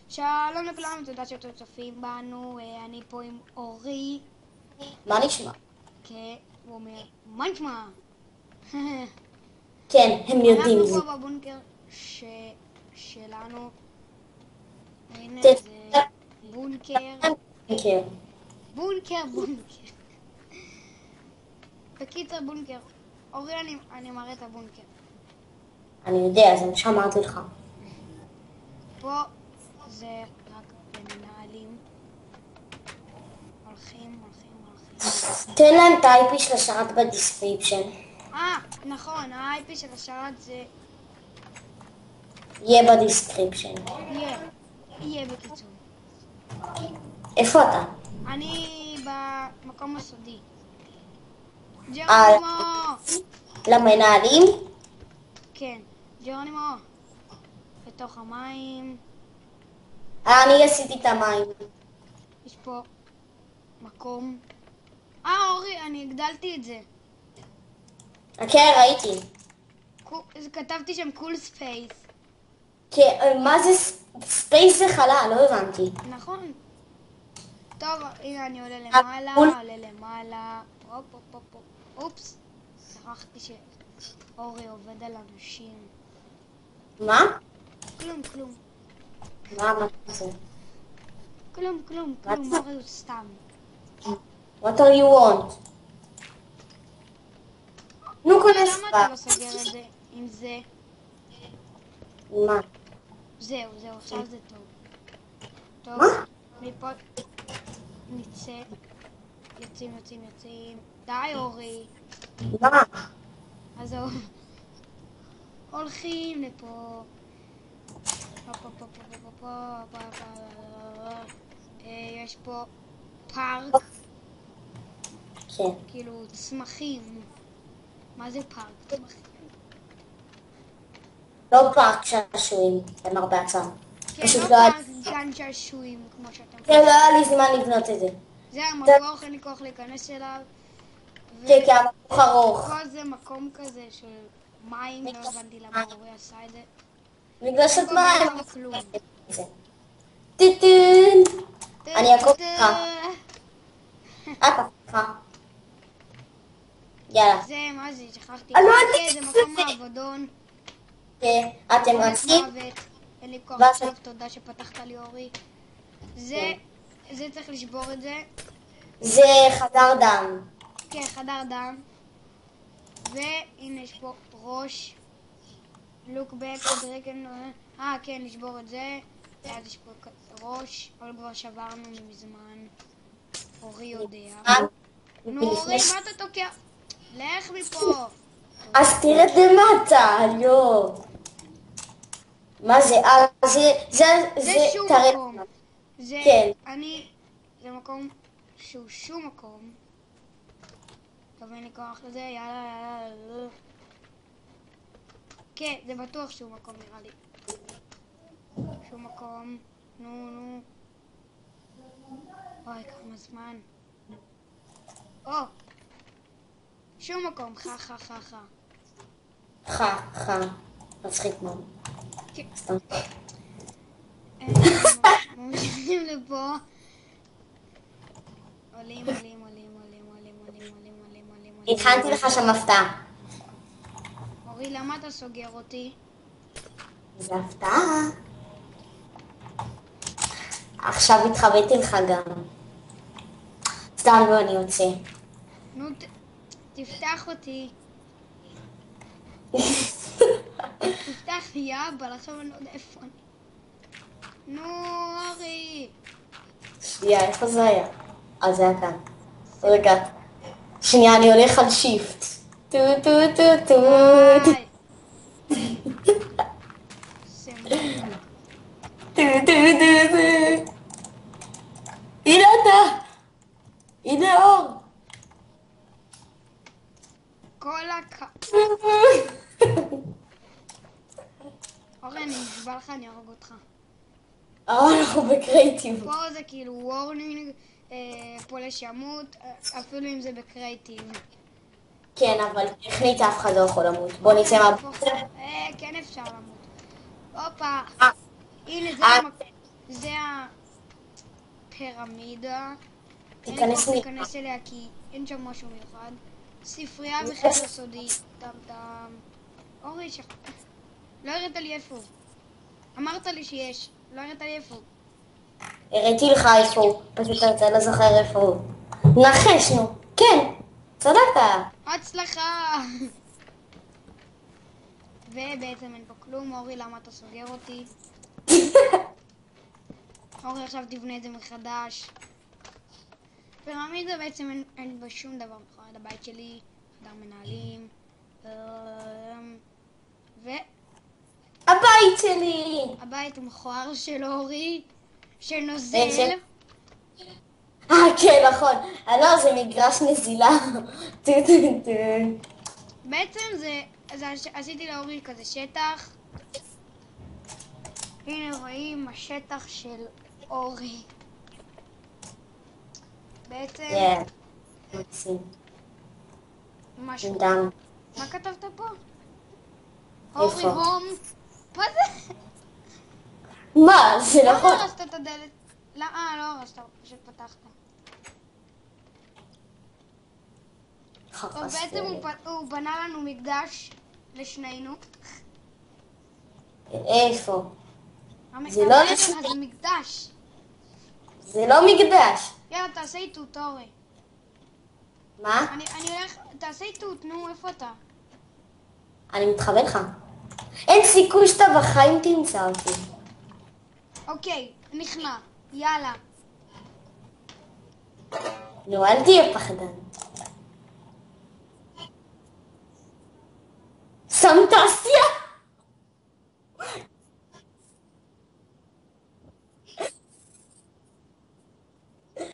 שלום לכולם, תודה שאתם צופים בנו, אני פה עם אורי. מה נשמע? כן, הוא אומר, מה נשמע? כן, הם יודעים זה. אנחנו פה בבונקר שלנו. הנה זה בונקר. כן. בונקר. בקיצר בונקר. אורי, אני מראה את הבונקר. אני יודע, זה מה שאמרתי לך. פה זה רק במנהלים. הולכים. תן להם את ה-IP של השרת בדיסקריפשן. נכון, ה-IP של השרת זה יהיה בדיסקריפשן. יהיה בקיצור. איפה אתה? אני במקום הסודי. ג'רונימו! למנהלים? כן, ג'רונימו. בתוך המים. אני עשיתי את המים. יש פה מקום. אורי, אני הגדלתי את זה. כן, ראיתי. כתבתי שם קול ספייס. כן, מה זה ספייס זה חלל? לא הבנתי. נכון. טוב, הנה אני עולה למעלה. אופס. שכחתי שאורי עובד על אנשים. מה? כלום. מה זה? כלום, אורי הוא סתם. What do you want? נו, כונס למה אתה לא סוגר את זה עם זה? מה? זהו, עכשיו זה טוב. מה? מפה נצא. יוצאים. די, אורי. מה? עזוב. הולכים לפה. יש פה פארק. כן. כאילו צמחים. מה זה פארק? צמחים. לא פארק שעשועים, למרבה הצער. כן, פשוט לא לא היה- פארק גן שעשועים כמו שאתם כן, לא היה לי זמן לבנות את זה. זה המבוך, אין לי כוח להיכנס אליו. כן, כי המבוך ארוך. פה זה מקום כזה של מים, לא הבנתי למה אורי עשה את זה. בגלל שאת מה... אין פה כלום. טיטין! אני אעקוב לך. לך. יאללה. זה, מה זה? שכחתי. לא, כן, זה מקום העבודון. כן, אתם רצים? אין לי כוח ואז- עכשיו, תודה שפתחת לי אורי. זה צריך לשבור את זה. זה חדר דם. כן, חדר דם. והנה יש פה ראש. look back to dragon. כן, לשבור את זה. ואז יש פה ראש, אבל כבר שברנו מזמן. אורי יודע. נו אורי, מה אתה תוקע? לך מפה. אז תרד למטה, לא. מה זה? זה שום תראה. מקום. זה, כן. זה מקום שהוא שום מקום. טוב, אין לי כוח לזה, יאללה. כן, זה בטוח שום מקום נראה לי. שום מקום. נו. אוי, כמה זמן. שום מקום, חה. מצחיק מאוד. כן. סתם. ממשיכים לפה. עולים. הכנתי לך שם הפתעה. אורי, למה אתה סוגר אותי? זה הפתעה. עכשיו התחבאתי לך גם. סתם לא, אני יוצא. נו, תפתח אותי. תפתח לי אבל עכשיו אני לא יודע איפה אני. נו, אורי. שנייה, איפה זה היה? זה היה כאן. רגע. שנייה, אני הולך על שיפט. טו. די. הנה אתה. הנה אור. כל אורי, אני נשבע לך, אני ארוג אותך. אנחנו בקרייטיב. פה זה כאילו וורנינג, פולש ימות, אפילו אם זה בקרייטיב. כן, אבל טכנית אף אחד לא יכול למות. בוא נצא מהבוקר. כן אפשר למות. הופה. הנה זה המקום. זה הפירמידה. תיכנס אין לי. כוח להיכנס אליה כי אין שם משהו מיוחד. ספרייה וחדר סודי. טם. אורי, לא הראת לי איפה הוא. אמרת לי שיש, לא הראת לי איפה הוא. הראיתי לך איפה הוא, פשוט אתה לא זוכר איפה הוא. נחש, נו. כן, צדקת. הצלחה! ובעצם אין פה כלום. אורי, למה אתה סוגר אותי? אורי, עכשיו תבנה את זה מחדש. פירמידה בעצם אין בה שום דבר מיוחד. הבית שלי, חדר מנהלים. הבית שלי. והבית המכוער של אורי, שנוזל. כן, נכון. לא, זה מגרש נזילה. בעצם עשיתי לאורי כזה שטח. הנה רואים השטח של אורי. בעצם מקסים. משהו. דם. מה כתבת פה? איפה? אורי הום. מה זה? מה? זה למה נכון. הרסת את הדלת? לא הרסת, פשוט פתחת. טוב, בעצם הוא בנה לנו מקדש לשנינו. איפה? זה לא אמרתי לשני. לך, זה מקדש. זה לא מקדש. יאללה, תעשה איתות, אורי. מה? אני הולך, תעשה איתות, נו, איפה אתה? אני מתחבא לך. אין סיכוי שאתה בחיים תמצא אותי. אוקיי, נכנע. יאללה. נו, אל תהיה פחדן. שמת